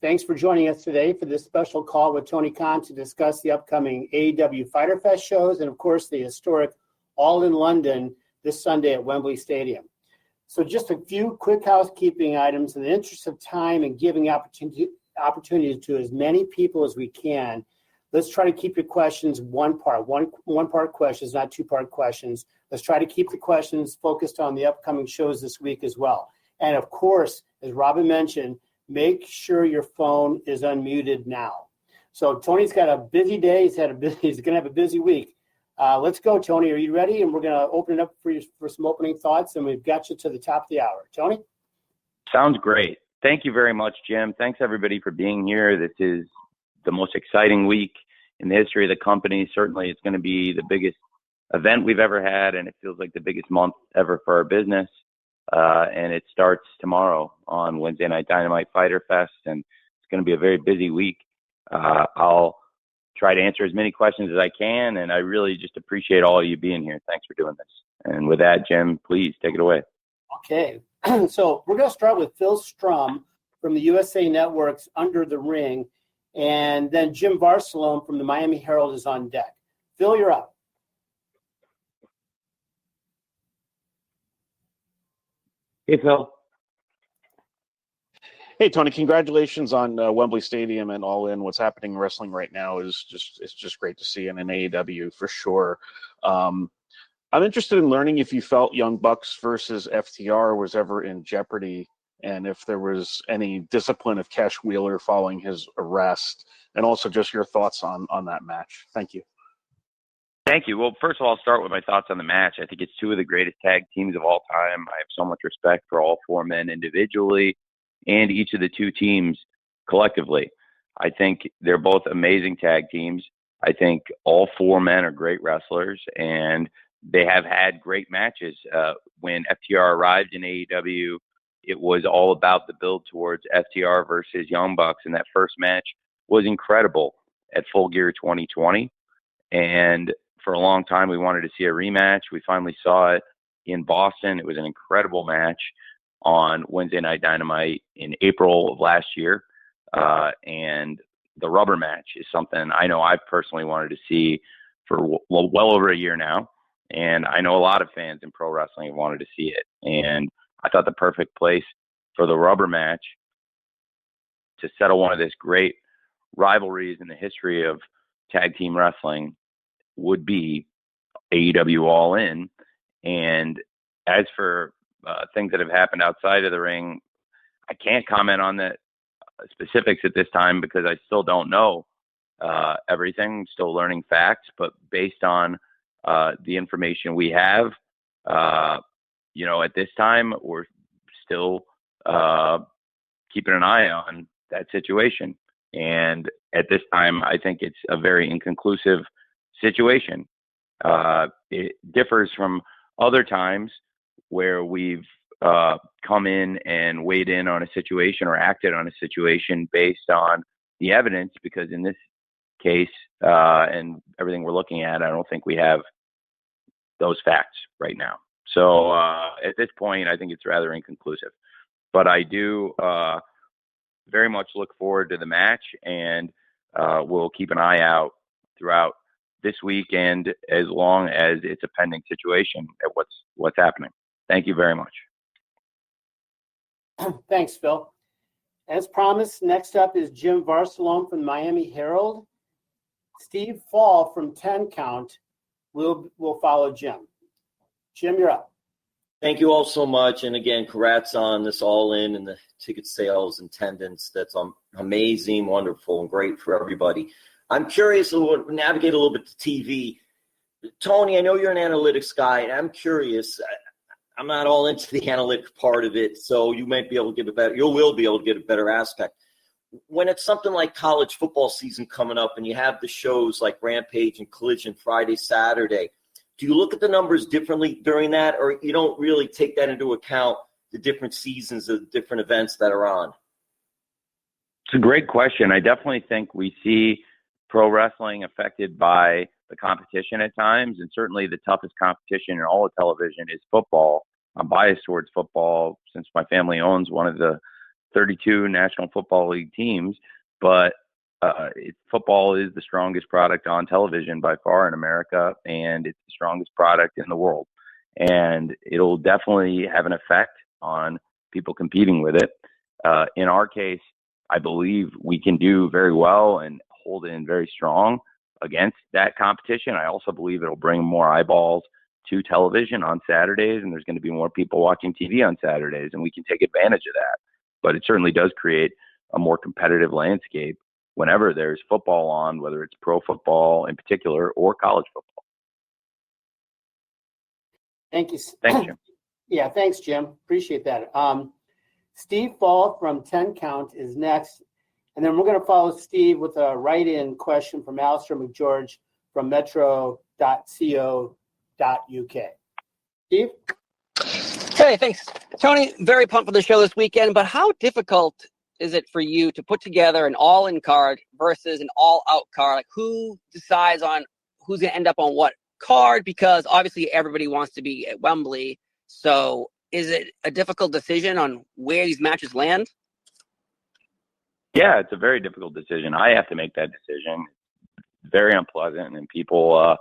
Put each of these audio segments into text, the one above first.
Thanks for joining us today for this special call with Tony Khan to discuss the upcoming AEW Fighter Fest shows and, of course, the historic All in London this Sunday at Wembley Stadium. So just a few quick housekeeping items in the interest of time and giving opportunities to as many people as we can. Let's try to keep your questions one part questions, not two-part questions. Let's try to keep the questions focused on the upcoming shows this week as well. And of course, as Robin mentioned, make sure your phone is unmuted now. So Tony's got a busy day. He's going to have a busy week. Let's go, Tony. Are you ready? And we're going to open it up for some opening thoughts, and we've got you to the top of the hour. Tony? Sounds great. Thank you very much, Jim. Thanks, everybody, for being here. This is the most exciting week in the history of the company. Certainly, it's going to be the biggest event we've ever had, and it feels like the biggest month ever for our business. And it starts tomorrow on Wednesday Night Dynamite Fighter Fest, and it's going to be a very busy week. I'll try to answer as many questions as I can, and I really just appreciate all of you being here. Thanks for doing this. And with that, Jim, please take it away. Okay. So we're going to start with Phil Strum from the USA Network's Under the Ring, and then Jim Varsalome from the Miami Herald is on deck. Phil, you're up. Hey, Phil. Hey, Tony, congratulations on Wembley Stadium and All In. What's happening in wrestling right now it's just great to see, and in AEW for sure. I'm interested in learning if you felt Young Bucks versus FTR was ever in jeopardy, and if there was any discipline of Cash Wheeler following his arrest, and also just your thoughts on that match. Thank you. Thank you. Well, first of all, I'll start with my thoughts on the match. I think it's two of the greatest tag teams of all time. I have so much respect for all four men individually and each of the two teams collectively. I think they're both amazing tag teams. I think all four men are great wrestlers, and they have had great matches. When FTR arrived in AEW, it was all about the build towards FTR versus Young Bucks, and that first match was incredible at Full Gear 2020. And for a long time, we wanted to see a rematch. We finally saw it in Boston. It was an incredible match on Wednesday Night Dynamite in April of last year. And the rubber match is something I know I've personally wanted to see for well over a year now. And I know a lot of fans in pro wrestling have wanted to see it. And I thought the perfect place for the rubber match to settle one of these great rivalries in the history of tag team wrestling would be AEW All In. And as for things that have happened outside of the ring, I can't comment on the specifics at this time because I still don't know everything, still learning facts. But based on the information we have, at this time, we're still keeping an eye on that situation. And at this time, I think it's a very inconclusive situation. It differs from other times where we've come in and weighed in on a situation or acted on a situation based on the evidence, because in this case and everything we're looking at, I don't think we have those facts right now. So at this point, I think it's rather inconclusive. But I do very much look forward to the match, and we'll keep an eye out throughout this weekend as long as it's a pending situation at what's happening. Thank you very much. Thanks, Phil. As promised, next up is Jim Varsalome from the Miami Herald. Steve Fall from 10 Count will follow Jim. Jim, you're up. Thank you all so much. And again, congrats on this All In and the ticket sales and attendance. That's amazing, wonderful, and great for everybody. I'm curious, navigate a little bit to TV. Tony, I know you're an analytics guy, and I'm curious. I'm not all into the analytic part of it, so you might be able to will be able to get a better aspect. When it's something like college football season coming up and you have the shows like Rampage and Collision Friday, Saturday, do you look at the numbers differently during that, or you don't really take that into account, the different seasons of different events that are on? It's a great question. I definitely think we see pro wrestling affected by the competition at times, and certainly the toughest competition in all of television is football. I'm biased towards football since my family owns one of the 32 National Football League teams, but football is the strongest product on television by far in America, and it's the strongest product in the world. And it'll definitely have an effect on people competing with it. In our case, I believe we can do very well and hold in very strong against that competition. I also believe it'll bring more eyeballs to television on Saturdays, and there's going to be more people watching TV on Saturdays, and we can take advantage of that. But it certainly does create a more competitive landscape whenever there's football on, whether it's pro football in particular or college football. Thank you. Thanks, Jim. Yeah, thanks, Jim. Appreciate that. Steve Fall from 10 Count is next. And then we're going to follow Steve with a write-in question from Alistair McGeorge from metro.co.uk. Steve? Hey, thanks. Tony, very pumped for the show this weekend, but how difficult is it for you to put together an all-in card versus an all-out card? Like, who decides on who's going to end up on what card? Because obviously everybody wants to be at Wembley. So is it a difficult decision on where these matches land? Yeah, it's a very difficult decision. I have to make that decision. It's very unpleasant, and people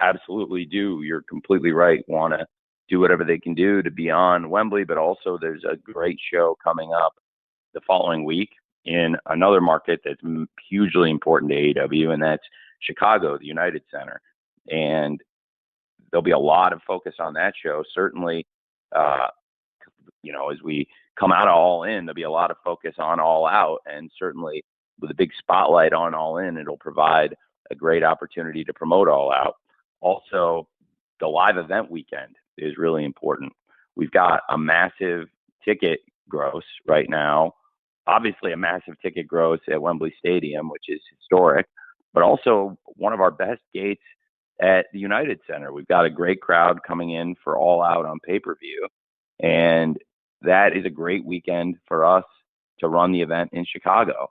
absolutely do. You're completely right. Want to do whatever they can do to be on Wembley, but also there's a great show coming up the following week in another market that's hugely important to AEW, and that's Chicago, the United Center. And there'll be a lot of focus on that show. Certainly, as we come out of All In, there'll be a lot of focus on All Out, and certainly with a big spotlight on All In, it'll provide a great opportunity to promote All Out. Also, the live event weekend is really important. We've got a massive ticket gross right now, obviously a massive ticket gross at Wembley Stadium, which is historic, but also one of our best gates at the United Center. We've got a great crowd coming in for All Out on pay-per-view, and that is a great weekend for us to run the event in Chicago.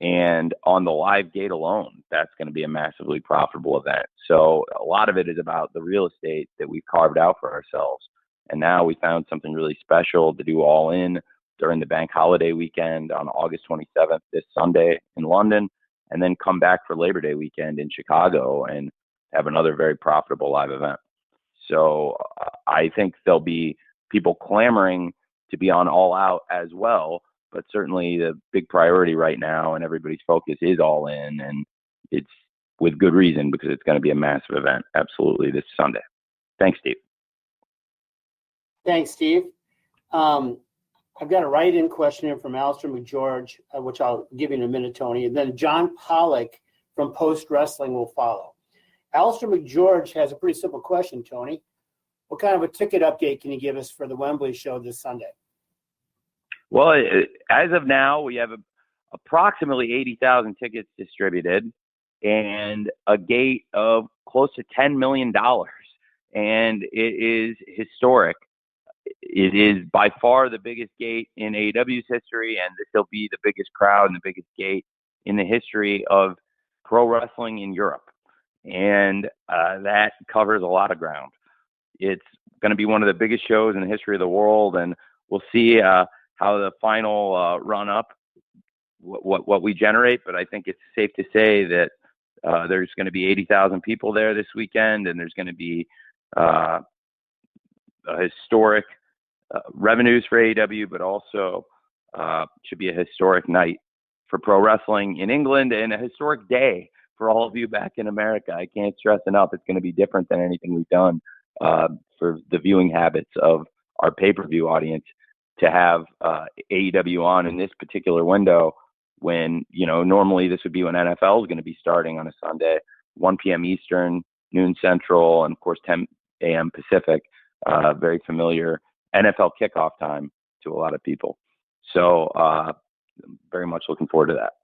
And on the live gate alone, that's going to be a massively profitable event. So a lot of it is about the real estate that we've carved out for ourselves. And now we found something really special to do All In during the bank holiday weekend on August 27th, this Sunday in London, and then come back for Labor Day weekend in Chicago and have another very profitable live event. So I think there'll be people clamoring to be on All Out as well, but certainly the big priority right now and everybody's focus is All In, and it's with good reason because it's going to be a massive event, absolutely, this Sunday. Thanks, Steve. Thanks, Steve. I've got a write-in question here from Alistair McGeorge, which I'll give you in a minute, Tony, and then John Pollock from Post Wrestling will follow. Alistair McGeorge has a pretty simple question, Tony. What kind of a ticket update can you give us for the Wembley show this Sunday? Well, as of now, we have approximately 80,000 tickets distributed and a gate of close to $10 million. And it is historic. It is by far the biggest gate in AEW's history, and this will be the biggest crowd and the biggest gate in the history of pro wrestling in Europe. And that covers a lot of ground. It's going to be one of the biggest shows in the history of the world, and we'll see how the final run up, what we generate. But I think it's safe to say that there's going to be 80,000 people there this weekend, and there's going to be historic revenues for AEW, but also should be a historic night for pro wrestling in England and a historic day for all of you back in America. I can't stress enough, it's going to be different than anything we've done for the viewing habits of our pay-per-view audience to have AEW on in this particular window when, normally this would be when NFL is going to be starting on a Sunday, 1 p.m. Eastern, noon Central, and of course 10 a.m. Pacific. Very familiar NFL kickoff time to a lot of people. So very much looking forward to that.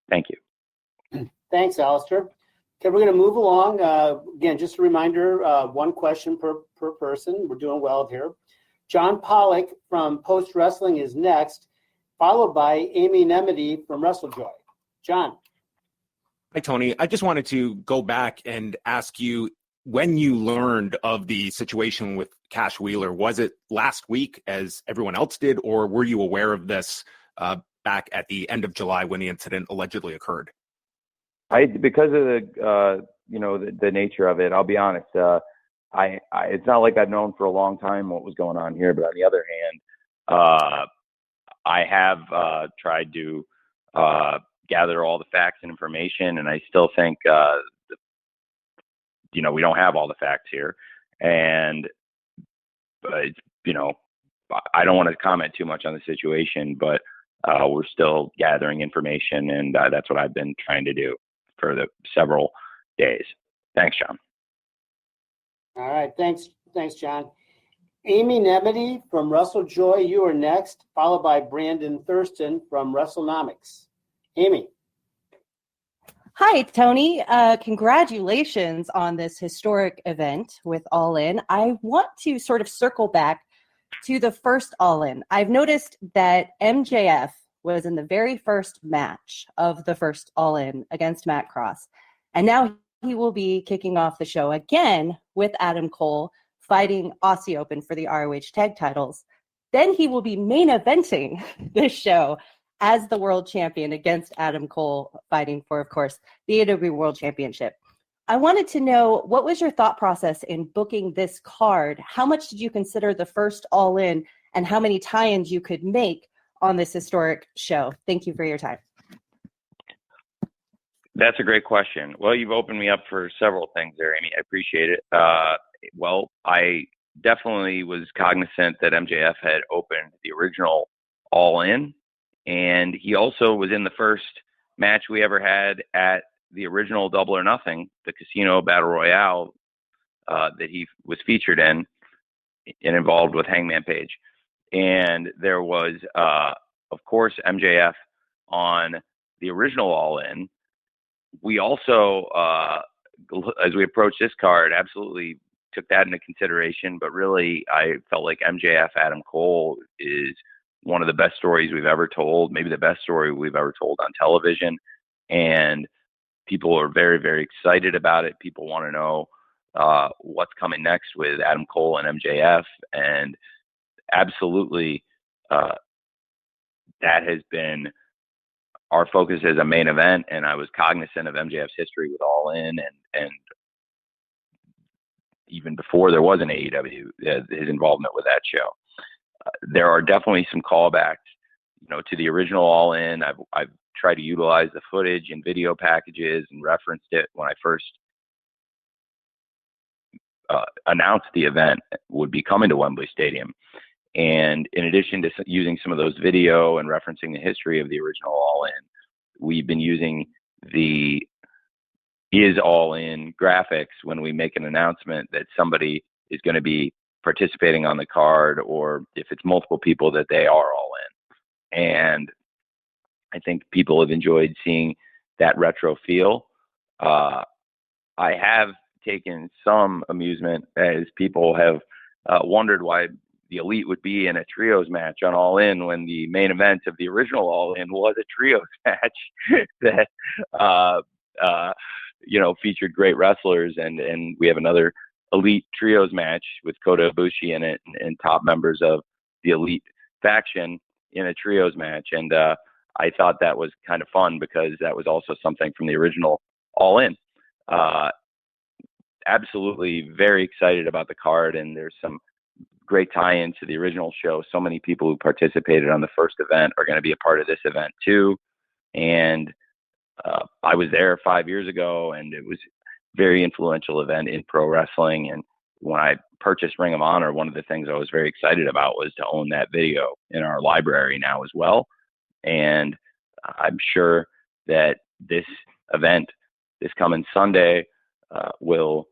Thank you. Thanks, Alistair. Okay, we're going to move along. Again, just a reminder, one question per person. We're doing well here. John Pollock from Post Wrestling is next, followed by Amy Nemedy from WrestleJoy. John. Hi, Tony. I just wanted to go back and ask you, when you learned of the situation with Cash Wheeler, was it last week as everyone else did, or were you aware of this back at the end of July when the incident allegedly occurred? Because of the nature of it, I'll be honest. It's not like I've known for a long time what was going on here, but on the other hand, I have tried to gather all the facts and information, and I still think we don't have all the facts here, and I don't want to comment too much on the situation, but we're still gathering information, and that's what I've been trying to do for the several days. Thanks, John. All right, thanks, John. Amy Nemedy from Russell Joy, you are next, followed by Brandon Thurston from WrestleNomics. Amy. Hi, Tony. Congratulations on this historic event with All In. I want to sort of circle back to the first All In. I've noticed that MJF was in the very first match of the first All In against Matt Cross, and now he will be kicking off the show again with Adam Cole fighting Aussie Open for the ROH tag titles. Then he will be main eventing this show as the world champion against Adam Cole, fighting for, of course, the AEW World Championship. I wanted to know, what was your thought process in booking this card? How much did you consider the first All In, and how many tie-ins you could make on this historic show? Thank you for your time. That's a great question. Well, you've opened me up for several things there, Amy. I appreciate it. Well, I definitely was cognizant that MJF had opened the original All In, and he also was in the first match we ever had at the original Double or Nothing, the Casino Battle Royale that he was featured in and involved with Hangman Page. And there was, of course, MJF on the original All In. We also, as we approached this card, absolutely took that into consideration. But really, I felt like MJF Adam Cole is one of the best stories we've ever told, maybe the best story we've ever told on television. And people are very, very excited about it. People want to know what's coming next with Adam Cole and MJF. And absolutely, that has been our focus as a main event. And I was cognizant of MJF's history with All In, and even before there was an AEW, his involvement with that show. There are definitely some callbacks, to the original All In. I've tried to utilize the footage and video packages and referenced it when I first announced the event would be coming to Wembley Stadium. And in addition to using some of those video and referencing the history of the original All In, we've been using the Is All In graphics when we make an announcement that somebody is going to be participating on the card, or if it's multiple people, that they are all in. And I think people have enjoyed seeing that retro feel. I have taken some amusement as people have wondered why the Elite would be in a trios match on All In when the main event of the original All In was a trios match that featured great wrestlers, and we have another Elite trios match with Kota Ibushi in it, and top members of the Elite faction in a trios match. And I thought that was kind of fun because that was also something from the original All In. Absolutely very excited about the card, and there's some great tie-in to the original show. So many people who participated on the first event are going to be a part of this event too. And I was there 5 years ago, and it was very influential event in pro wrestling. And when I purchased Ring of Honor, one of the things I was very excited about was to own that video in our library now as well. And I'm sure that this event, this coming Sunday, will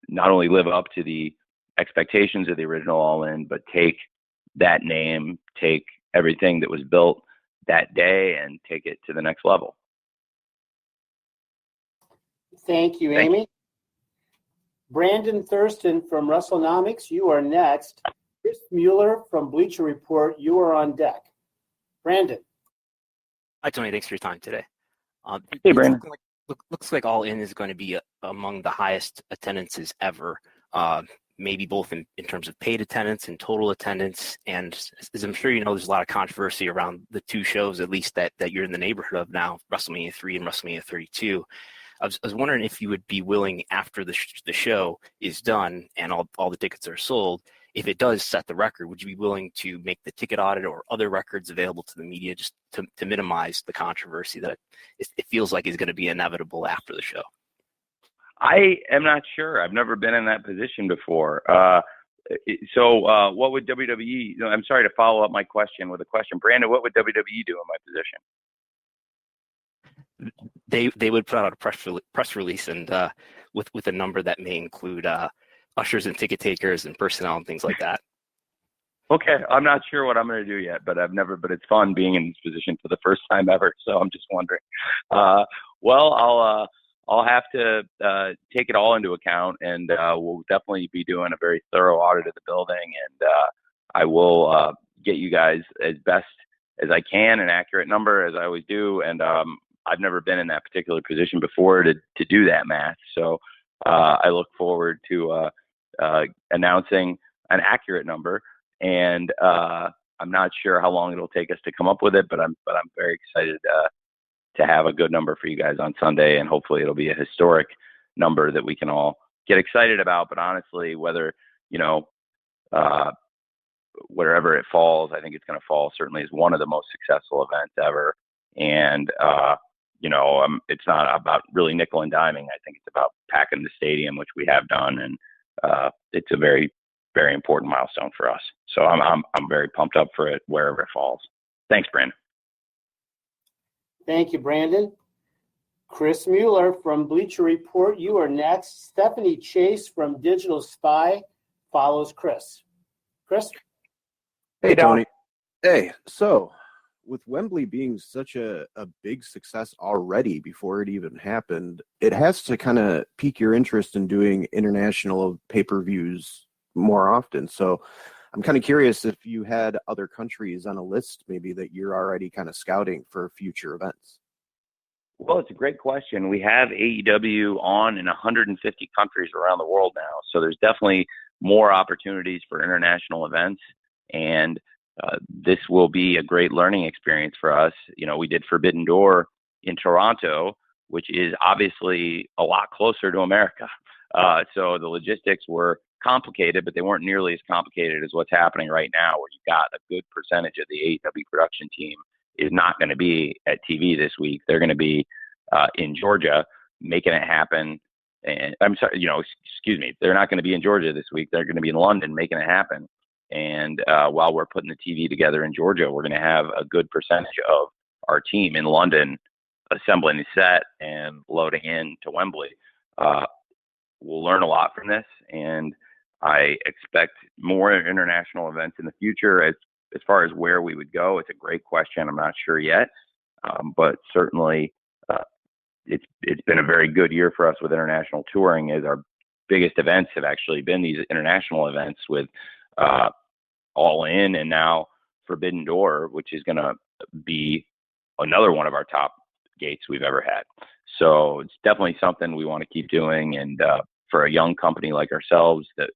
not only live up to the expectations of the original All In, but take that name, take everything that was built that day, and take it to the next level. Thank you, Amy. Brandon Thurston from WrestleNomics, you are next. Chris Mueller from Bleacher Report, you are on deck. Brandon. Hi, Tony. Thanks for your time today. Hey, Brandon. Looks like All In is going to be among the highest attendances ever, maybe both in terms of paid attendance and total attendance. And as I'm sure you know, there's a lot of controversy around the two shows, at least that you're in the neighborhood of now, WrestleMania 3 and WrestleMania 32. I was wondering if you would be willing, after the show is done and all the tickets are sold, if it does set the record, would you be willing to make the ticket audit or other records available to the media just to minimize the controversy that it feels like is going to be inevitable after the show? I am not sure. I've never been in that position before. So what would WWE, I'm sorry to follow up my question with a question. Brandon, what would WWE do in my position? They would put out a press release and with a number that may include ushers and ticket takers and personnel and things like that. Okay, I'm not sure what I'm going to do yet, but it's fun being in this position for the first time ever. So I'm just wondering. Well, I'll have to take it all into account, and we'll definitely be doing a very thorough audit of the building, and I will get you guys as best as I can an accurate number, as I always do. And I've never been in that particular position before to do that math. So I look forward to announcing an accurate number, and I'm not sure how long it'll take us to come up with it, but I'm very excited to have a good number for you guys on Sunday, and hopefully it'll be a historic number that we can all get excited about. But honestly, whether, wherever it falls, I think it's going to fall certainly as one of the most successful events ever. And, it's not about really nickel and diming. I think it's about packing the stadium, which we have done. And it's a very, very important milestone for us. So I'm very pumped up for it wherever it falls. Thanks, Brandon. Thank you, Brandon. Chris Mueller from Bleacher Report, you are next. Stephanie Chase from Digital Spy follows Chris. Chris? Hey, Tony. Hey, so with Wembley being such a big success already before it even happened, it has to kind of pique your interest in doing international pay-per-views more often. So I'm kind of curious if you had other countries on a list maybe that you're already kind of scouting for future events. Well, it's a great question. We have AEW on in 150 countries around the world now. So there's definitely more opportunities for international events. And this will be a great learning experience for us. We did Forbidden Door in Toronto, which is obviously a lot closer to America. So the logistics were complicated, but they weren't nearly as complicated as what's happening right now, where you've got a good percentage of the AEW production team is not going to be at TV this week. They're going to be in Georgia making it happen. And I'm sorry, excuse me, they're not going to be in Georgia this week. They're going to be in London making it happen. And while we're putting the TV together in Georgia, we're going to have a good percentage of our team in London assembling the set and loading in to Wembley. We'll learn a lot from this, and I expect more international events in the future. As far as where we would go, it's a great question. I'm not sure yet, but certainly it's been a very good year for us with international touring, as our biggest events have actually been these international events with All In and now Forbidden Door, which is going to be another one of our top gates we've ever had. So it's definitely something we want to keep doing. And for a young company like ourselves that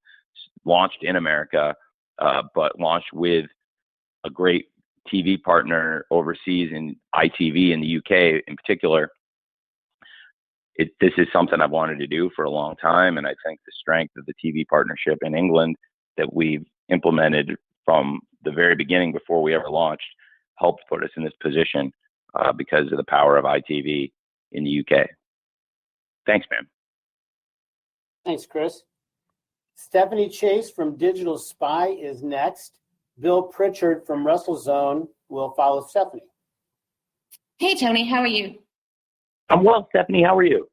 launched in America, but launched with a great TV partner overseas in ITV in the UK in particular, this is something I've wanted to do for a long time. And I think the strength of the TV partnership in England that we've implemented from the very beginning before we ever launched helped put us in this position because of the power of ITV in the UK. Thanks, man. Thanks, Chris. Stephanie Chase from Digital Spy is next. Bill Pritchard from WrestleZone will follow Stephanie. Hey, Tony, how are you? I'm well, Stephanie. How are you?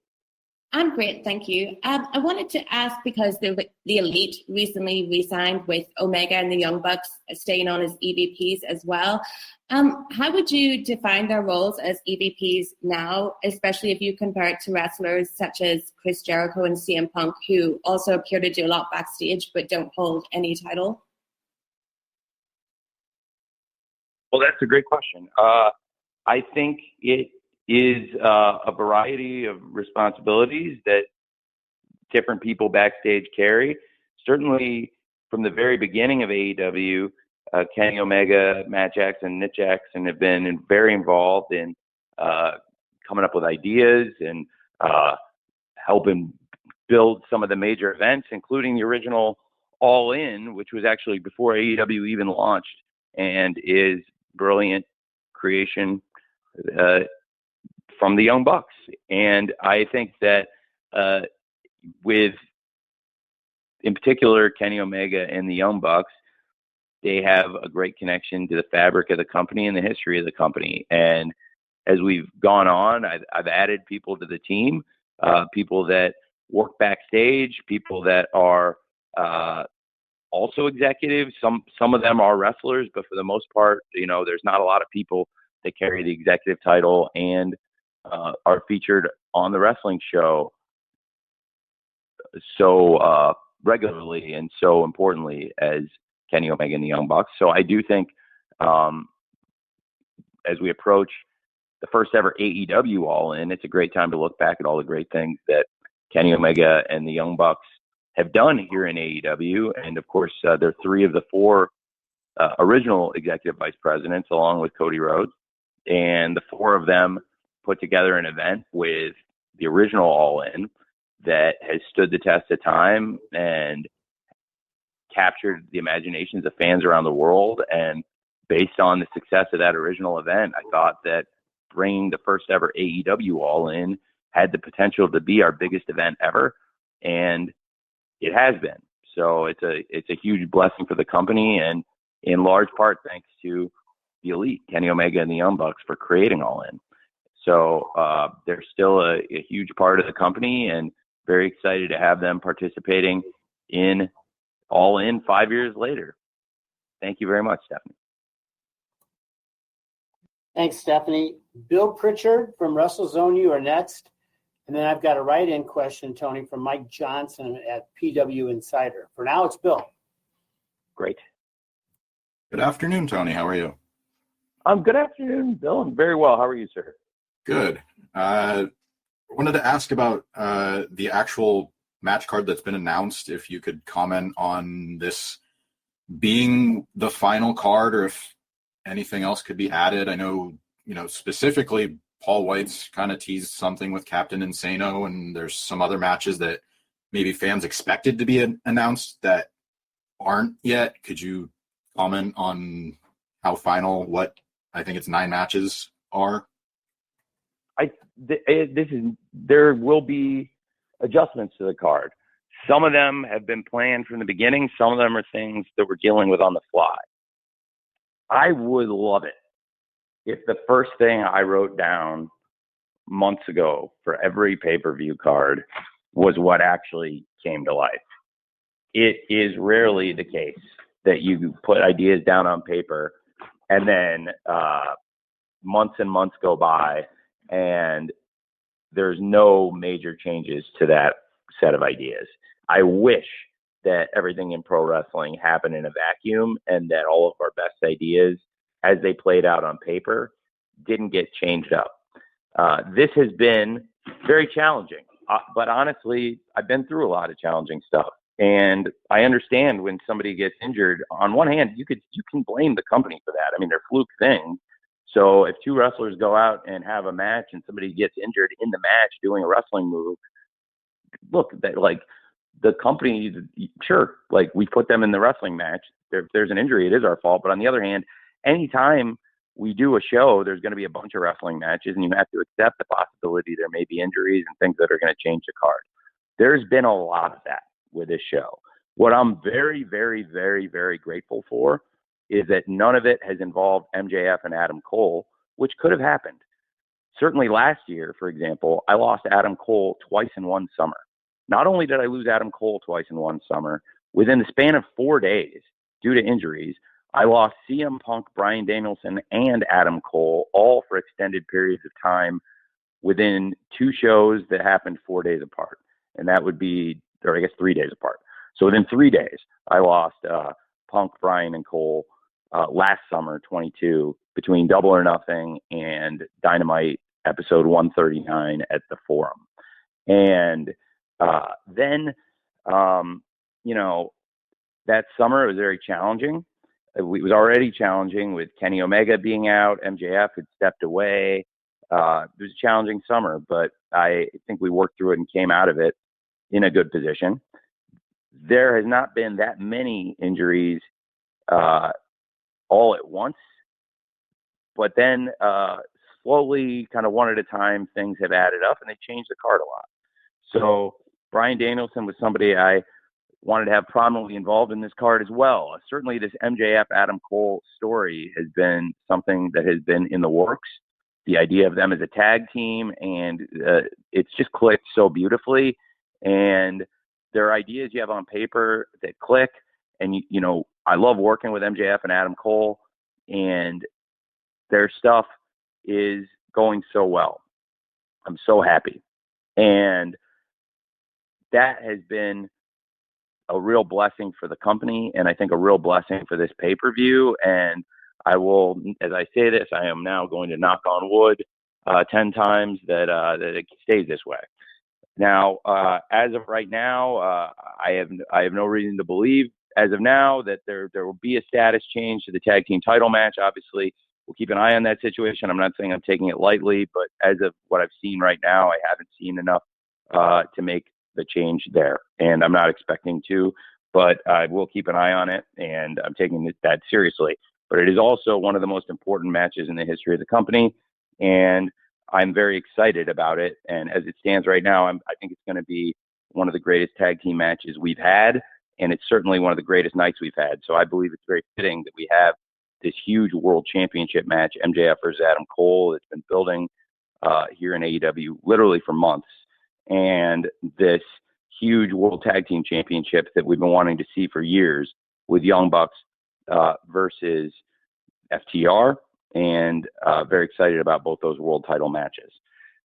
I'm great, thank you. I wanted to ask, because the Elite recently re-signed with Omega and the Young Bucks staying on as EVPs as well. How would you define their roles as EVPs now, especially if you compare it to wrestlers such as Chris Jericho and CM Punk, who also appear to do a lot backstage but don't hold any title? Well, that's a great question. I think it is a variety of responsibilities that different people backstage carry. Certainly, from the very beginning of AEW, Kenny Omega, Matt Jackson, Nick Jackson have been very involved in coming up with ideas and helping build some of the major events, including the original All In, which was actually before AEW even launched, and is brilliant creation from the Young Bucks. And I think that with, in particular, Kenny Omega and the Young Bucks, they have a great connection to the fabric of the company and the history of the company. And as we've gone on, I've added people to the team, people that work backstage, people that are also executives. Some of them are wrestlers, but for the most part, there's not a lot of people that carry the executive title and are featured on the wrestling show so regularly and so importantly as Kenny Omega and the Young Bucks. So I do think as we approach the first ever AEW All In, it's a great time to look back at all the great things that Kenny Omega and the Young Bucks have done here in AEW. And of course, they're three of the four original executive vice presidents, along with Cody Rhodes. And the four of them put together an event with the original All In that has stood the test of time and captured the imaginations of fans around the world. And based on the success of that original event, I thought that bringing the first ever AEW All In had the potential to be our biggest event ever. And it has been. So it's a huge blessing for the company, and in large part thanks to the Elite, Kenny Omega and the Young Bucks, for creating All In. So they're still a huge part of the company, and very excited to have them participating in All In 5 years later. Thank you very much, Stephanie. Thanks, Stephanie. Bill Pritchard from WrestleZone, you are next. And then I've got a write-in question, Tony, from Mike Johnson at PW Insider. For now, it's Bill. Great. Good afternoon, Tony. How are you? Good afternoon, Bill. I'm very well. How are you, sir? Good. I wanted to ask about the actual match card that's been announced, if you could comment on this being the final card or if anything else could be added. I know, specifically Paul White's kind of teased something with Captain Insano, and there's some other matches that maybe fans expected to be announced that aren't yet. Could you comment on how final, what I think it's 9 matches are? There will be adjustments to the card. Some of them have been planned from the beginning. Some of them are things that we're dealing with on the fly. I would love it if the first thing I wrote down months ago for every pay-per-view card was what actually came to life. It is rarely the case that you put ideas down on paper and then months and months go by and there's no major changes to that set of ideas. I wish that everything in pro wrestling happened in a vacuum and that all of our best ideas, as they played out on paper, didn't get changed up. This has been very challenging, but honestly, I've been through a lot of challenging stuff, and I understand when somebody gets injured. On one hand, you can blame the company for that. I mean, they're fluke things. So if two wrestlers go out and have a match and somebody gets injured in the match doing a wrestling move, look, the company, sure, we put them in the wrestling match. If there's an injury, it is our fault. But on the other hand, anytime we do a show, there's going to be a bunch of wrestling matches, and you have to accept the possibility there may be injuries and things that are going to change the card. There's been a lot of that with this show. What I'm very, very, very, very grateful for is that none of it has involved MJF and Adam Cole, which could have happened. Certainly last year, for example, I lost Adam Cole twice in one summer. Not only did I lose Adam Cole twice in one summer, within the span of 4 days, due to injuries, I lost CM Punk, Bryan Danielson, and Adam Cole, all for extended periods of time within 2 shows that happened 4 days apart. And that would be, or I guess 3 days apart. So within 3 days, I lost Punk, Bryan, and Cole last summer, 22, between Double or Nothing and Dynamite episode 139 at the Forum. And then, that summer it was very challenging. It was already challenging with Kenny Omega being out. MJF had stepped away. It was a challenging summer, but I think we worked through it and came out of it in a good position. There has not been that many injuries all at once, but then slowly, kind of one at a time, things have added up and they changed the card a lot. So Bryan Danielson was somebody I wanted to have prominently involved in this card as well. Certainly this MJF Adam Cole story has been something that has been in the works. The idea of them as a tag team, and it's just clicked so beautifully. And there are ideas you have on paper that click. And, I love working with MJF and Adam Cole, and their stuff is going so well. I'm so happy. And that has been a real blessing for the company, and I think a real blessing for this pay-per-view. And I will, as I say this, I am now going to knock on wood 10 times that it stays this way. Now, as of right now, I have no reason to believe, as of now, that there will be a status change to the tag team title match. Obviously, we'll keep an eye on that situation. I'm not saying I'm taking it lightly, but as of what I've seen right now, I haven't seen enough to make the change there, and I'm not expecting to, but I will keep an eye on it, and I'm taking that seriously. But it is also one of the most important matches in the history of the company, and I'm very excited about it. And as it stands right now, I think it's going to be one of the greatest tag team matches we've had, and it's certainly one of the greatest nights we've had. So I believe it's very fitting that we have this huge world championship match, MJF versus Adam Cole, that's been building here in AEW literally for months. And this huge world tag team championship that we've been wanting to see for years with Young Bucks versus FTR, and very excited about both those world title matches.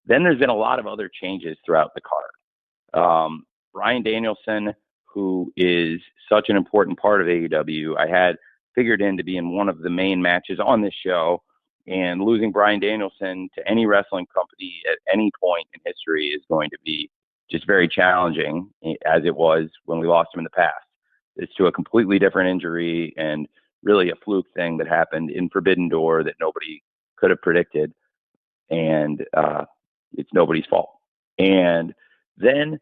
Then there's been a lot of other changes throughout the card. Bryan Danielson, who is such an important part of AEW, I had figured in to be in one of the main matches on this show. And losing Bryan Danielson to any wrestling company at any point in history is going to be just very challenging, as it was when we lost him in the past. It's to a completely different injury and really a fluke thing that happened in Forbidden Door that nobody could have predicted. And it's nobody's fault. And then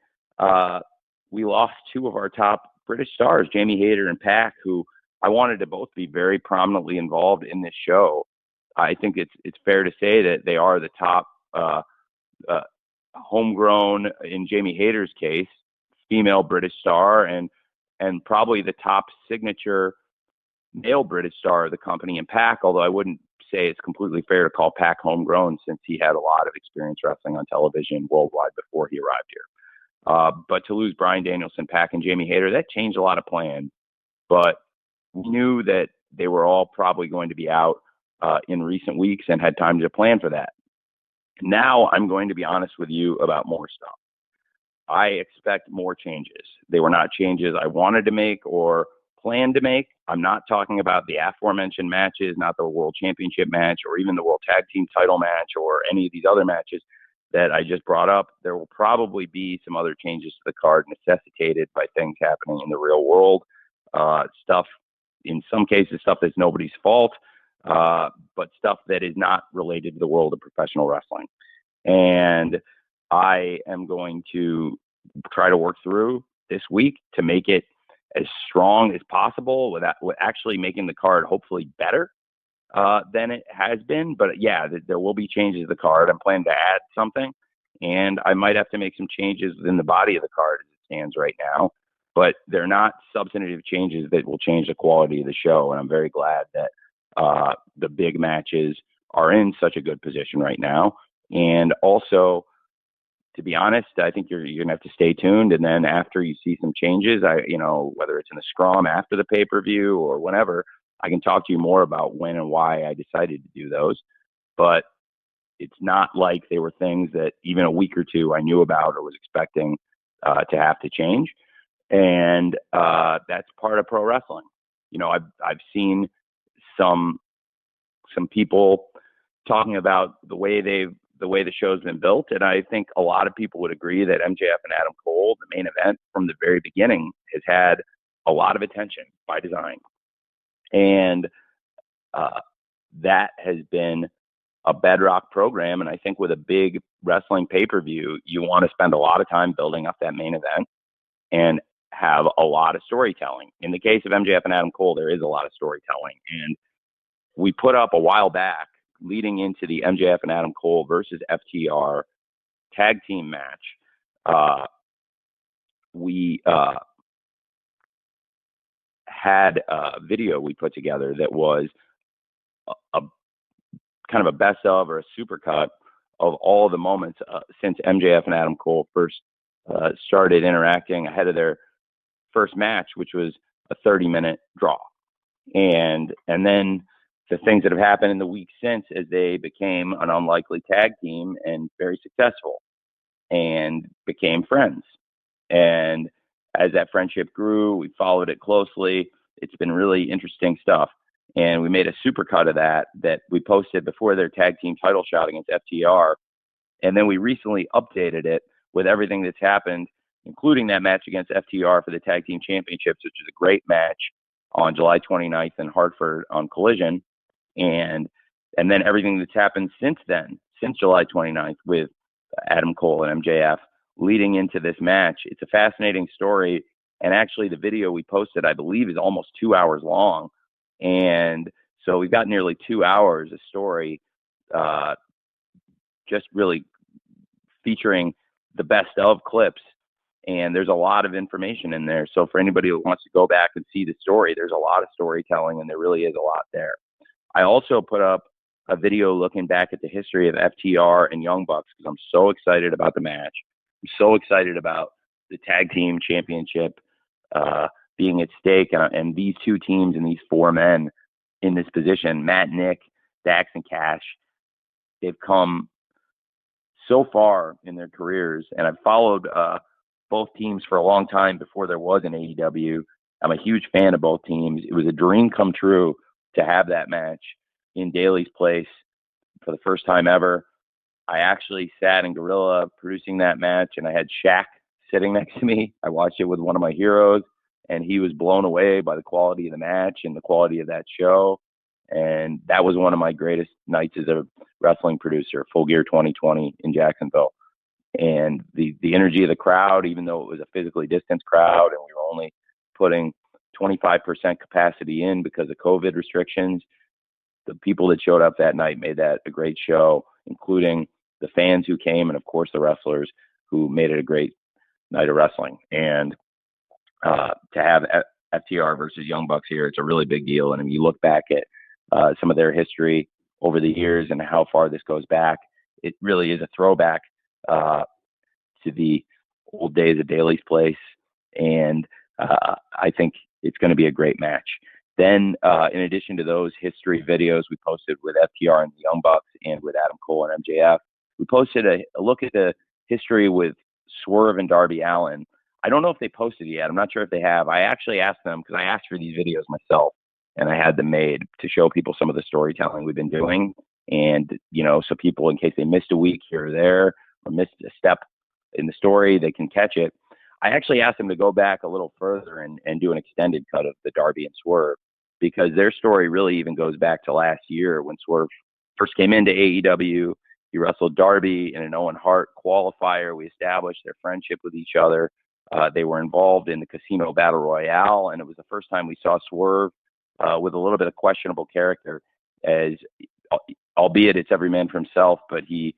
we lost two of our top British stars, Jamie Hayter and Pac, who I wanted to both be very prominently involved in this show. I think it's fair to say that they are the top homegrown, in Jamie Hayter's case, female British star, and probably the top signature male British star of the company in Pac, although I wouldn't say it's completely fair to call Pac homegrown, since he had a lot of experience wrestling on television worldwide before he arrived here. But to lose Bryan Danielson, Pac, and Jamie Hayter, that changed a lot of plans. But we knew that they were all probably going to be out in recent weeks and had time to plan for that. Now I'm going to be honest with you about more stuff. I expect more changes. They were not changes I wanted to make or planned to make. I'm not talking about the aforementioned matches, not the World Championship match or even the World Tag Team title match or any of these other matches that I just brought up. There will probably be some other changes to the card necessitated by things happening in the real world. Stuff, in some cases, stuff that's nobody's fault, but stuff that is not related to the world of professional wrestling. And I am going to try to work through this week to make it as strong as possible without actually making the card hopefully better than it has been. But yeah, there will be changes to the card. I'm planning to add something, and I might have to make some changes within the body of the card as it stands right now. But they're not substantive changes that will change the quality of the show. And I'm very glad that the big matches are in such a good position right now. And also, to be honest, I think you're going to have to stay tuned. And then after you see some changes, whether it's in the scrum after the pay-per-view or whenever, I can talk to you more about when and why I decided to do those. But it's not like they were things that even a week or two I knew about or was expecting to have to change. And that's part of pro wrestling. I've seen some people talking about the way they've the way the show's been built. And I think a lot of people would agree that MJF and Adam Cole, the main event from the very beginning, has had a lot of attention by design. And that has been a bedrock program. And I think with a big wrestling pay-per-view, you want to spend a lot of time building up that main event and have a lot of storytelling. In the case of MJF and Adam Cole, there is a lot of storytelling. And we put up a while back, leading into the MJF and Adam Cole versus FTR tag team match. We had a video we put together that was a kind of a best of or a supercut of all the moments since MJF and Adam Cole first started interacting ahead of their first match, which was a 30-minute draw. And then the things that have happened in the week since as they became an unlikely tag team and very successful and became friends. And as that friendship grew, we followed it closely. It's been really interesting stuff. And we made a supercut of that we posted before their tag team title shot against FTR. And then we recently updated it with everything that's happened, including that match against FTR for the tag team championships, which is a great match on July 29th in Hartford on Collision. And then everything that's happened since then, since July 29th with Adam Cole and MJF leading into this match. It's a fascinating story. And actually the video we posted, I believe, is almost 2 hours long. And so we've got nearly 2 hours of story, just really featuring the best of clips. And there's a lot of information in there. So for anybody who wants to go back and see the story, there's a lot of storytelling, and there really is a lot there. I also put up a video looking back at the history of FTR and Young Bucks because I'm so excited about the match. I'm so excited about the tag team championship being at stake, and these two teams and these four men in this position, Matt, Nick, Dax, and Cash, they've come so far in their careers, and I've followed both teams for a long time before there was an AEW. I'm a huge fan of both teams. It was a dream come true to have that match in Daly's place for the first time ever. I actually sat in Gorilla producing that match, and I had Shaq sitting next to me. I watched it with one of my heroes, and he was blown away by the quality of the match and the quality of that show. And that was one of my greatest nights as a wrestling producer, Full Gear 2020 in Jacksonville. And the energy of the crowd, even though it was a physically distanced crowd and we were only putting 25% capacity in because of COVID restrictions, the people that showed up that night made that a great show, including the fans who came and, of course, the wrestlers who made it a great night of wrestling. And to have FTR versus Young Bucks here, it's a really big deal. And if you look back at some of their history over the years and how far this goes back, it really is a throwback to the old days of Daly's Place. And I think it's going to be a great match. Then, in addition to those history videos we posted with FTR and the Young Bucks and with Adam Cole and MJF, we posted a look at the history with Swerve and Darby Allin. I don't know if they posted it yet. I'm not sure if they have. I actually asked them because I asked for these videos myself, and I had them made to show people some of the storytelling we've been doing. And, you know, so people, in case they missed a week here or there or missed a step in the story, they can catch it. I actually asked them to go back a little further and do an extended cut of the Darby and Swerve, because their story really even goes back to last year when Swerve first came into AEW. He wrestled Darby in an Owen Hart qualifier. We established their friendship with each other. They were involved in the Casino Battle Royale, and it was the first time we saw Swerve with a little bit of questionable character, as albeit it's every man for himself, but he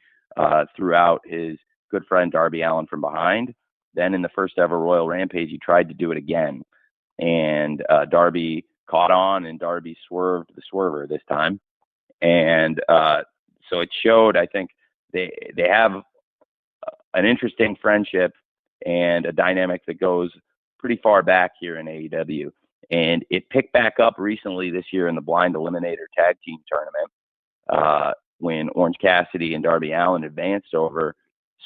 threw out his good friend Darby Allin from behind. Then in the first ever Royal Rampage, he tried to do it again, and Darby caught on, and Darby swerved the swerver this time. And so it showed, I think, they have an interesting friendship and a dynamic that goes pretty far back here in AEW. And it picked back up recently this year in the Blind Eliminator Tag Team Tournament when Orange Cassidy and Darby Allin advanced over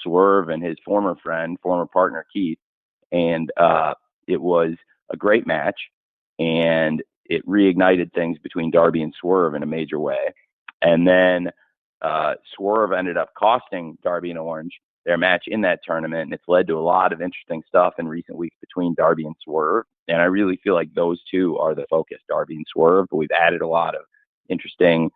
Swerve and his former partner Keith. And it was a great match, and it reignited things between Darby and Swerve in a major way. And then Swerve ended up costing Darby and Orange their match in that tournament, and it's led to a lot of interesting stuff in recent weeks between Darby and Swerve. And I really feel like those two are the focus, Darby and Swerve. But we've added a lot of interesting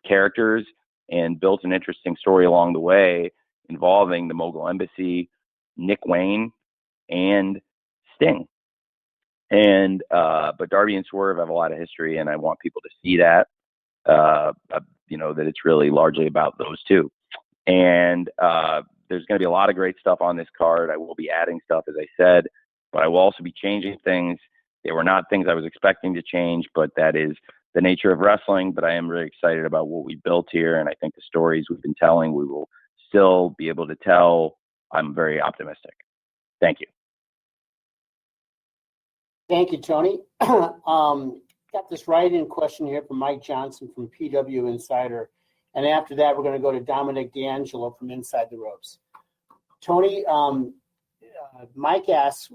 characters and built an interesting story along the way involving the Mogul Embassy, Nick Wayne, and Sting. And but Darby and Swerve have a lot of history, and I want people to see that. That it's really largely about those two. And there's going to be a lot of great stuff on this card. I will be adding stuff, as I said, but I will also be changing things. They were not things I was expecting to change, but that is the nature of wrestling. But I am really excited about what we built here, and I think the stories we've been telling, we will still be able to tell. I'm very optimistic. Thank you. Thank you, Tony. Got this write-in question here from Mike Johnson from PW Insider. And after that, we're going to go to Dominic D'Angelo from Inside the Ropes. Tony, Mike asks,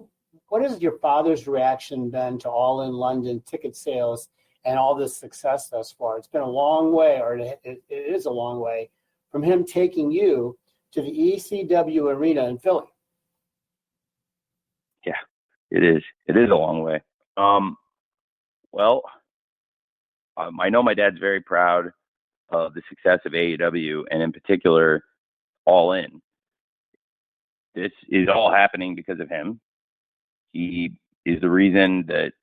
what has your father's reaction been to All In London ticket sales and all this success thus far? It's been a long way, or it is a long way, from him taking you to the ECW arena in Philly. Yeah, it is. It is a long way. I know my dad's very proud of the success of AEW, and in particular, All In. This is all happening because of him. He is the reason that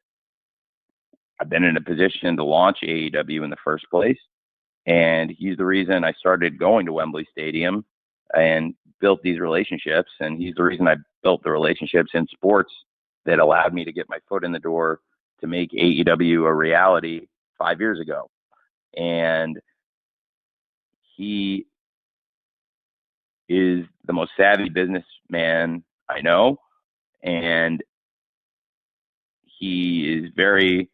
I've been in a position to launch AEW in the first place, and he's the reason I started going to Wembley Stadium and built these relationships, and he's the reason I built the relationships in sports that allowed me to get my foot in the door to make AEW a reality 5 years ago. And he is the most savvy businessman I know, and he is very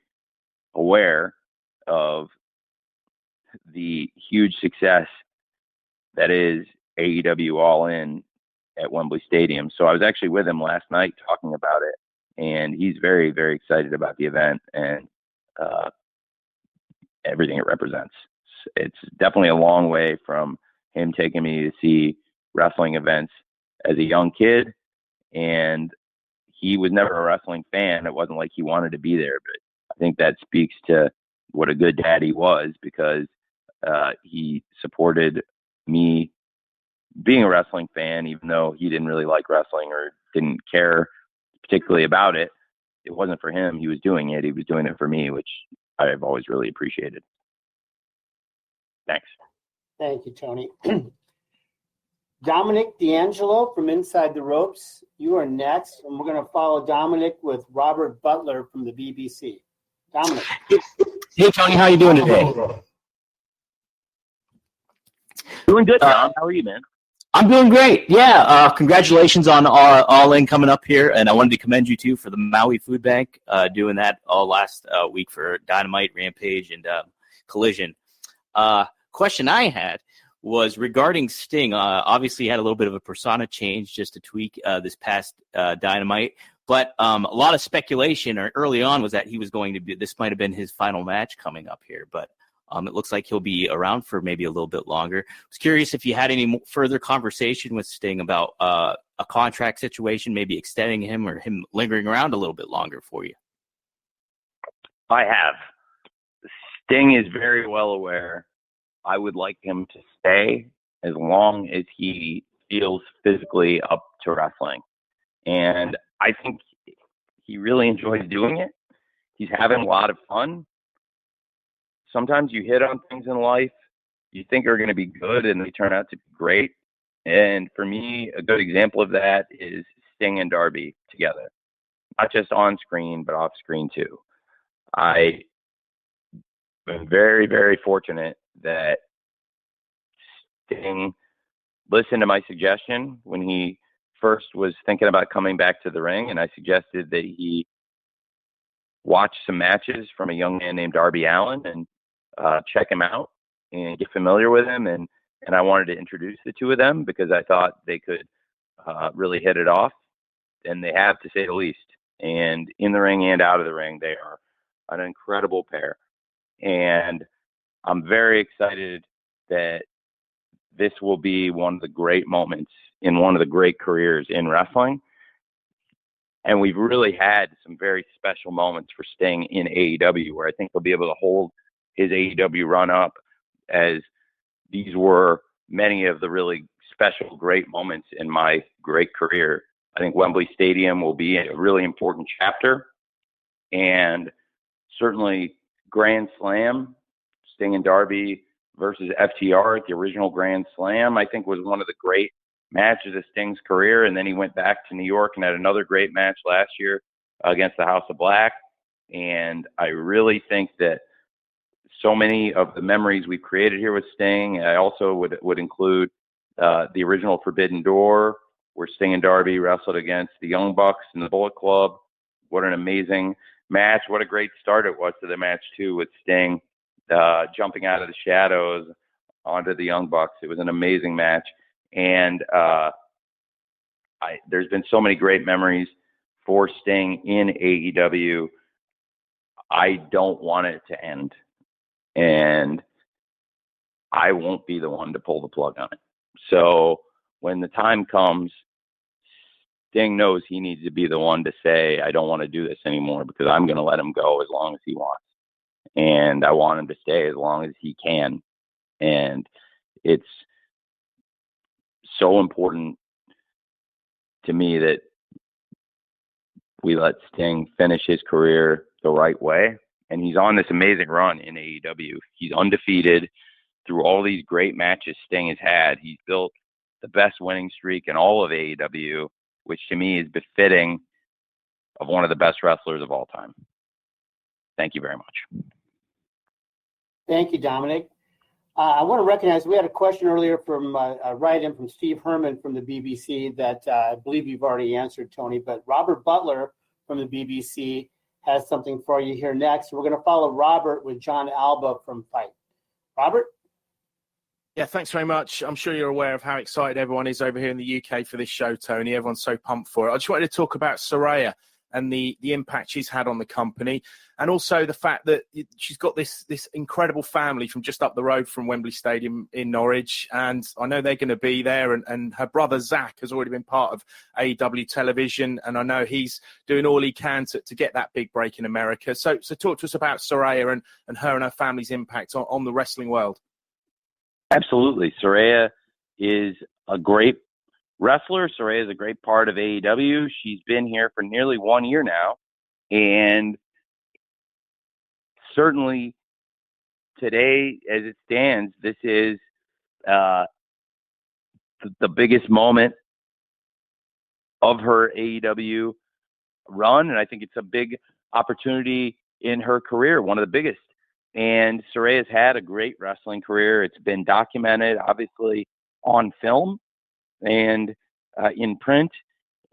aware of the huge success that is AEW All In at Wembley Stadium. So I was actually with him last night talking about it, and he's very, very excited about the event and everything it represents. It's definitely a long way from him taking me to see wrestling events as a young kid, and he was never a wrestling fan. It wasn't like he wanted to be there, but I think that speaks to what a good dad he was, because he supported me being a wrestling fan, even though he didn't really like wrestling or didn't care particularly about it. It wasn't for him. He was doing it. He was doing it for me, which I've always really appreciated. Thanks. Thank you, Tony. Dominic D'Angelo from Inside the Ropes, you are next, and we're going to follow Dominic with Robert Butler from the BBC. Dominic. Hey, Tony, how you doing today? Doing good, Tom. How are you, man? I'm doing great. Yeah, congratulations on All In coming up here, and I wanted to commend you too for the Maui Food Bank, doing that all last week for Dynamite, Rampage, and Collision. Question I had was regarding Sting. Obviously, he had a little bit of a persona change just to tweak this past Dynamite, but a lot of speculation early on was that he was going to be, this might have been his final match coming up here, but it looks like he'll be around for maybe a little bit longer. I was curious if you had any further conversation with Sting about a contract situation, maybe extending him or him lingering around a little bit longer for you. I have. Sting is very well aware. I would like him to stay as long as he feels physically up to wrestling. And I think he really enjoys doing it. He's having a lot of fun. Sometimes you hit on things in life you think are going to be good and they turn out to be great. And for me, a good example of that is Sting and Darby together, not just on screen, but off screen too. I am very, very fortunate that Sting listened to my suggestion when he first was thinking about coming back to the ring, and I suggested that he watch some matches from a young man named Darby Allin and check him out and get familiar with him. And I wanted to introduce the two of them because I thought they could really hit it off, and they have, to say the least. And in the ring and out of the ring, they are an incredible pair. And I'm very excited that this will be one of the great moments in one of the great careers in wrestling. And we've really had some very special moments for Sting in AEW, where I think he'll be able to hold his AEW run up, as these were many of the really special, great moments in my great career. I think Wembley Stadium will be a really important chapter, and certainly Grand Slam, Sting and Darby versus FTR at the original Grand Slam, I think was one of the great matches of Sting's career. And then he went back to New York and had another great match last year against the House of Black. And I really think that so many of the memories we've created here with Sting, I also would include the original Forbidden Door, where Sting and Darby wrestled against the Young Bucks and the Bullet Club. What an amazing match. What a great start it was to the match, too, with Sting jumping out of the shadows onto the Young Bucks. It was an amazing match. And there's been so many great memories for Sting in AEW. I don't want it to end. And I won't be the one to pull the plug on it. So when the time comes, Sting knows he needs to be the one to say, I don't want to do this anymore, because I'm going to let him go as long as he wants. And I want him to stay as long as he can. And it's so important to me that we let Sting finish his career the right way. And he's on this amazing run in AEW. He's undefeated through all these great matches Sting has had. He's built the best winning streak in all of AEW, which to me is befitting of one of the best wrestlers of all time. Thank you very much. Thank you, Dominic. I want to recognize we had a question earlier from a write-in from Steve Herman from the BBC that I believe you've already answered, Tony, but Robert Butler from the BBC has something for you here next. We're going to follow Robert with John Alba from Fight. Robert? Yeah, thanks very much. I'm sure you're aware of how excited everyone is over here in the UK for this show, Tony. Everyone's so pumped for it. I just wanted to talk about Saraya and the impact she's had on the company, and also the fact that she's got this incredible family from just up the road from Wembley Stadium in Norwich, and I know they're going to be there, and her brother Zach has already been part of AEW television, and I know he's doing all he can to get that big break in America. So talk to us about Saraya and her family's impact on the wrestling world. Absolutely. Saraya is a great wrestler. Saraya is a great part of AEW. She's been here for nearly 1 year now. And certainly today, as it stands, this is the biggest moment of her AEW run. And I think it's a big opportunity in her career, one of the biggest. And Saraya's had a great wrestling career. It's been documented, obviously, on film and in print,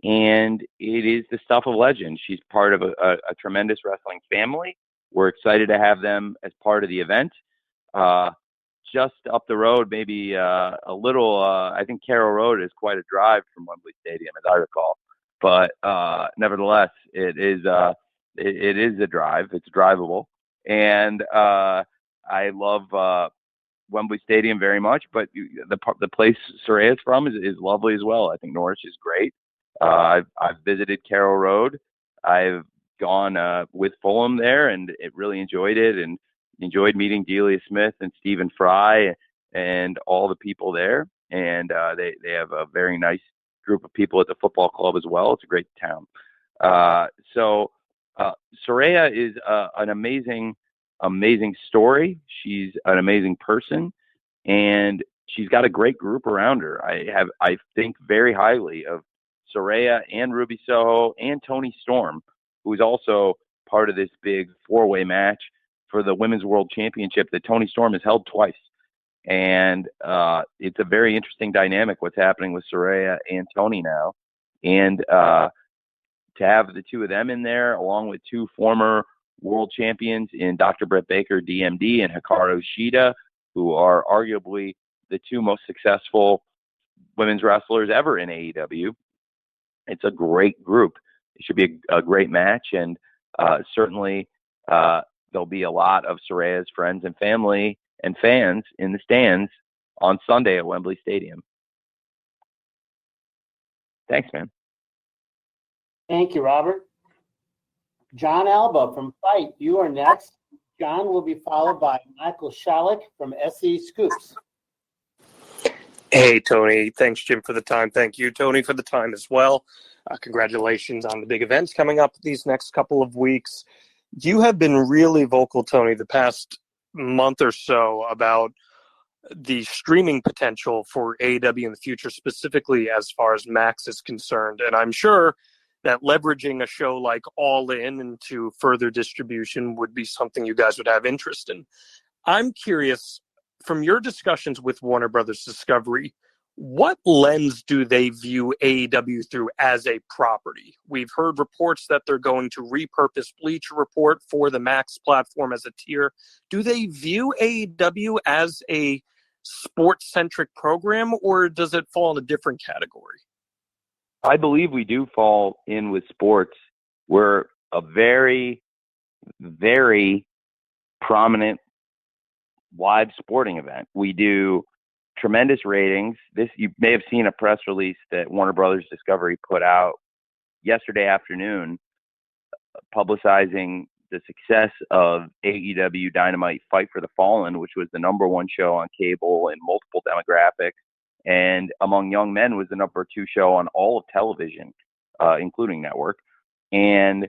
and it is the stuff of legend. She's part of a tremendous wrestling family. We're excited to have them as part of the event. Just up the road, maybe a little, I think Carroll Road is quite a drive from Wembley Stadium, as I recall. But nevertheless, it is a drive. It's drivable. And I love Wembley Stadium very much, but the place Saraya's from is lovely as well. I think Norwich is great. I've visited Carroll Road. I've gone with Fulham there, and it really enjoyed it, and enjoyed meeting Delia Smith and Stephen Fry and all the people there. And they have a very nice group of people at the football club as well. It's a great town. So Saraya is an amazing story. She's an amazing person, and she's got a great group around her. I think very highly of Saraya and Ruby Soho and Toni Storm, who is also part of this big four-way match for the Women's World Championship that Toni Storm has held twice. And it's a very interesting dynamic what's happening with Saraya and Toni now. And to have the two of them in there, along with two former world champions in Dr. Britt Baker, DMD, and Hikaru Shida, who are arguably the two most successful women's wrestlers ever in AEW. It's a great group. It should be a great match, and certainly there'll be a lot of Saraya's friends and family and fans in the stands on Sunday at Wembley Stadium. Thanks, man. Thank you, Robert. John Alba from Fight, you are next. John will be followed by Michael Shalik from SE Scoops. Hey, Tony. Thanks, Jim, for the time. Thank you, Tony, for the time as well. Congratulations on the big events coming up these next couple of weeks. You have been really vocal, Tony, the past month or so about the streaming potential for AEW in the future, specifically as far as Max is concerned. And I'm sure that leveraging a show like All In into further distribution would be something you guys would have interest in. I'm curious, from your discussions with Warner Brothers Discovery, what lens do they view AEW through as a property? We've heard reports that they're going to repurpose Bleacher Report for the Max platform as a tier. Do they view AEW as a sports-centric program, or does it fall in a different category? I believe we do fall in with sports. We're a very, very prominent live sporting event. We do tremendous ratings. You may have seen a press release that Warner Brothers Discovery put out yesterday afternoon publicizing the success of AEW Dynamite Fight for the Fallen, which was the #1 show on cable in multiple demographics, and among young men was the #2 show on all of television, including network. And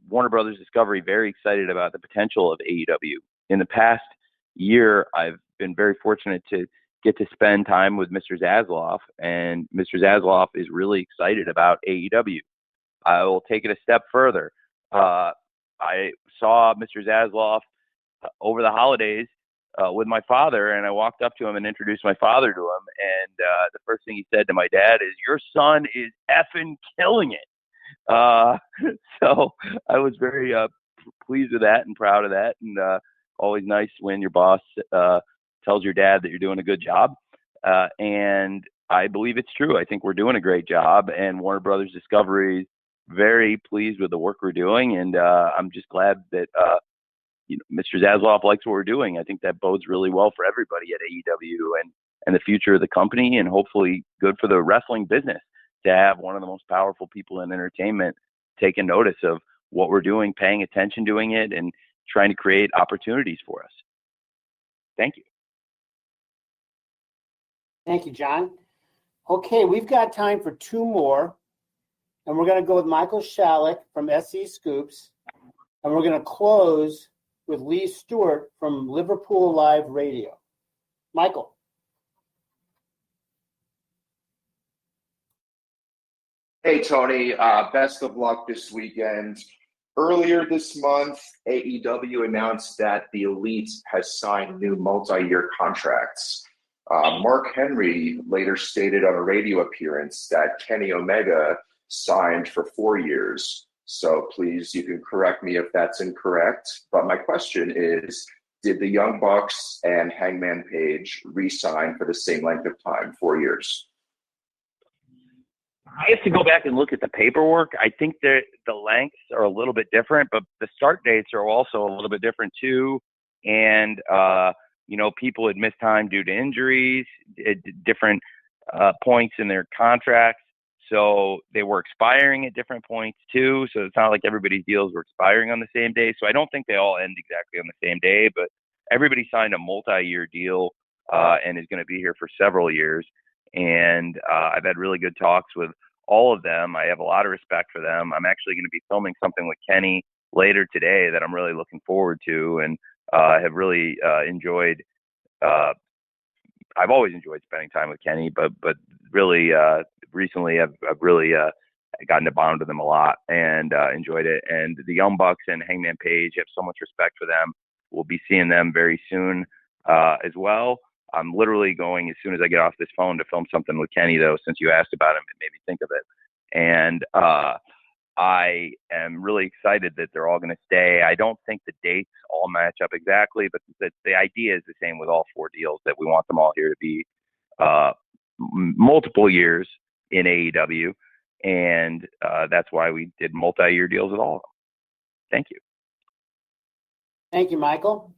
Warner Brothers Discovery very excited about the potential of AEW. In the past year, I've been very fortunate to get to spend time with Mr. Zasloff, and Mr. Zasloff is really excited about AEW. I will take it a step further. I saw Mr. Zasloff over the holidays with my father, and I walked up to him and introduced my father to him, and the first thing he said to my dad is, "Your son is effing killing it." So I was very pleased with that and proud of that, and always nice when your boss tells your dad that you're doing a good job. And I believe it's true. I think we're doing a great job, and Warner Brothers Discovery is very pleased with the work we're doing, and I'm just glad that Mr. Zasloff likes what we're doing. I think that bodes really well for everybody at AEW and the future of the company, and hopefully good for the wrestling business to have one of the most powerful people in entertainment taking notice of what we're doing, paying attention, doing it, and trying to create opportunities for us. Thank you. Thank you, John. Okay, we've got time for two more, and we're going to go with Michael Shalik from SE Scoops, and we're going to close with Lee Stewart from Liverpool Live Radio. Michael. Hey, Tony. Best of luck this weekend. Earlier this month, AEW announced that the Elite has signed new multi-year contracts. Mark Henry later stated on a radio appearance that Kenny Omega signed for 4 years. So please, you can correct me if that's incorrect. But my question is, did the Young Bucks and Hangman Page re-sign for the same length of time, 4 years? I have to go back and look at the paperwork. I think that the lengths are a little bit different, but the start dates are also a little bit different too. And, people had missed time due to injuries at different points in their contracts. So they were expiring at different points too. So it's not like everybody's deals were expiring on the same day. So I don't think they all end exactly on the same day, but everybody signed a multi-year deal and is going to be here for several years. And I've had really good talks with all of them. I have a lot of respect for them. I'm actually going to be filming something with Kenny later today that I'm really looking forward to, and have really enjoyed. I've always enjoyed spending time with Kenny, but really recently I've really gotten to bond with them a lot and enjoyed it. And the Young Bucks and Hangman Page, I have so much respect for them. We'll be seeing them very soon as well. I'm literally going as soon as I get off this phone to film something with Kenny, though, since you asked about him, it made me think of it. And I am really excited that they're all going to stay. I don't think the dates all match up exactly, but the idea is the same with all 4 deals, that we want them all here to be multiple years in AEW. And that's why we did multi-year deals with all of them. Thank you. Thank you, Michael.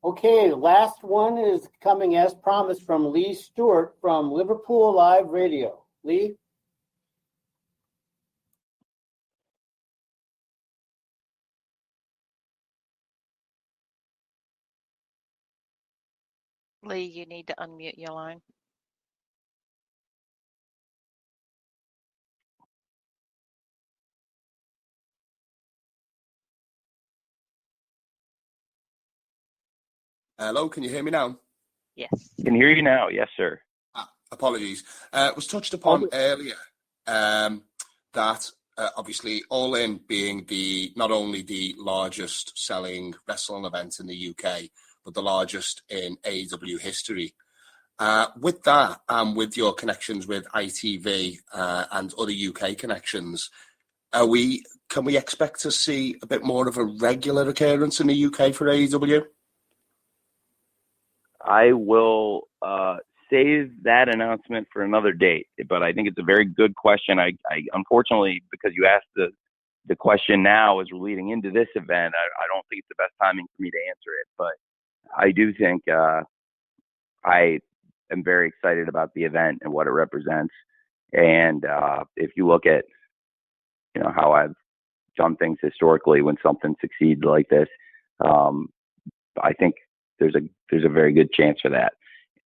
Okay, last one is coming as promised from Lee Stewart from Liverpool Live Radio. Lee? Lee, you need to unmute your line. Hello, can you hear me now? Yes. Can hear you now. Yes, sir. Apologies. It was touched upon earlier that obviously All In being not only the largest selling wrestling event in the UK, but the largest in AEW history. With that, and with your connections with ITV and other UK connections, can we expect to see a bit more of a regular occurrence in the UK for AEW? I will save that announcement for another date, but I think it's a very good question. I unfortunately, because you asked the question now as we're leading into this event, I don't think it's the best timing for me to answer it, but I do think I am very excited about the event and what it represents. And if you look at, how I've done things historically when something succeeds like this, I think there's a very good chance for that.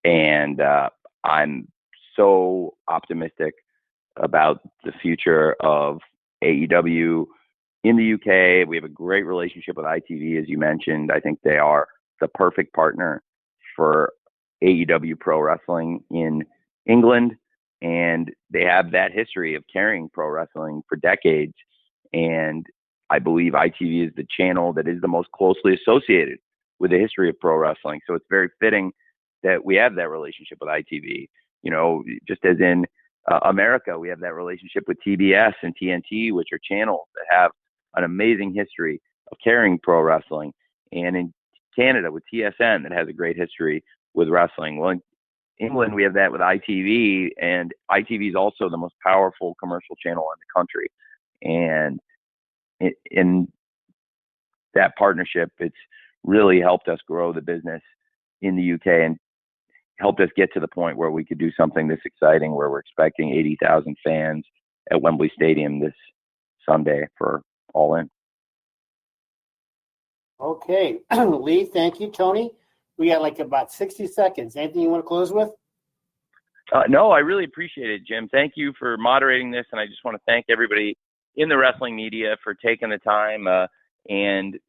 And I'm so optimistic about the future of AEW in the UK. We have a great relationship with ITV, as you mentioned. I think they are the perfect partner for AEW Pro Wrestling in England. And they have that history of carrying pro wrestling for decades. And I believe ITV is the channel that is the most closely associated with the history of pro wrestling. So it's very fitting that we have that relationship with ITV. Just as in America, we have that relationship with TBS and TNT, which are channels that have an amazing history of carrying pro wrestling. And in Canada with TSN, that has a great history with wrestling. Well, in England, we have that with ITV, and ITV is also the most powerful commercial channel in the country. And in that partnership, it's really helped us grow the business in the UK and helped us get to the point where we could do something this exciting, where we're expecting 80,000 fans at Wembley Stadium this Sunday for All In. Okay, Lee, thank you. Tony, we got about 60 seconds. Anything you want to close with? No, I really appreciate it, Jim. Thank you for moderating this, and I just want to thank everybody in the wrestling media for taking the time and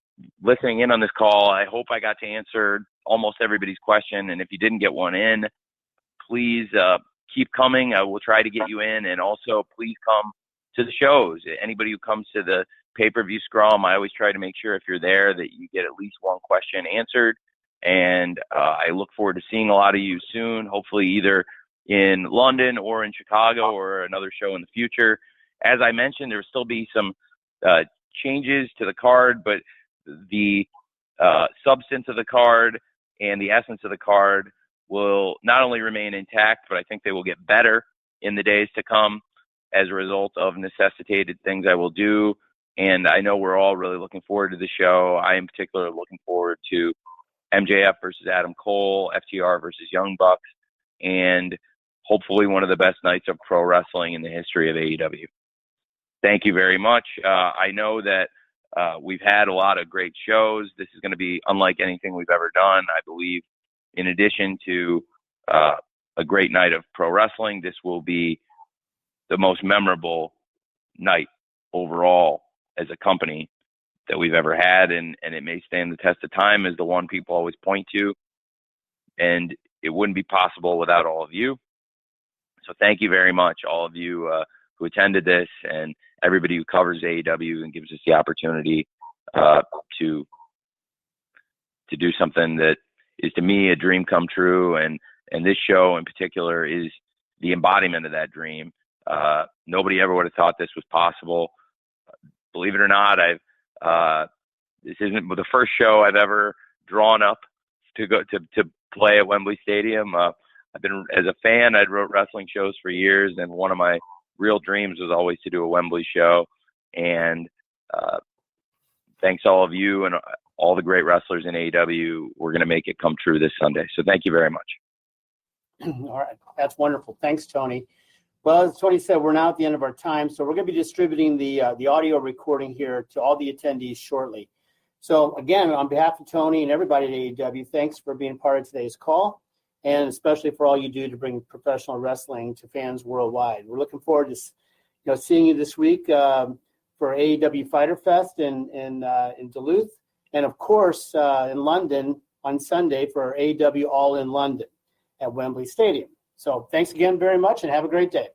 listening in on this call. I hope I got to answer almost everybody's question, and if you didn't get one in, please keep coming. I will try to get you in, and also please come to the shows. Anybody who comes to the pay-per-view scrum, I always try to make sure if you're there that you get at least one question answered, and I look forward to seeing a lot of you soon, hopefully either in London or in Chicago or another show in the future. As I mentioned, there will still be some changes to the card, but the substance of the card and the essence of the card will not only remain intact, but I think they will get better in the days to come as a result of necessitated things I will do. And I know we're all really looking forward to the show. I in particular looking forward to MJF versus Adam Cole, FTR versus Young Bucks, and hopefully one of the best nights of pro wrestling in the history of AEW. Thank you very much. I know that we've had a lot of great shows. This is going to be unlike anything we've ever done. I believe in addition to a great night of pro wrestling, this will be the most memorable night overall as a company that we've ever had. And it may stand the test of time as the one people always point to. And it wouldn't be possible without all of you. So thank you very much, all of you who attended this and everybody who covers AEW and gives us the opportunity to do something that is, to me, a dream come true. And this show in particular is the embodiment of that dream. Nobody ever would have thought this was possible. Believe it or not, this isn't the first show I've ever drawn up to go to play at Wembley Stadium. I've been, as a fan, I'd wrote wrestling shows for years, and one of my real dreams was always to do a Wembley show. And thanks all of you and all the great wrestlers in AEW. We're going to make it come true this Sunday. So thank you very much. All right. That's wonderful. Thanks, Tony. Well, as Tony said, we're now at the end of our time, so we're going to be distributing the audio recording here to all the attendees shortly. So again, on behalf of Tony and everybody at AEW, thanks for being part of today's call, and especially for all you do to bring professional wrestling to fans worldwide. We're looking forward to seeing you this week for AEW Fighter Fest in Duluth, and of course in London on Sunday for AEW All in London at Wembley Stadium. So thanks again very much, and have a great day.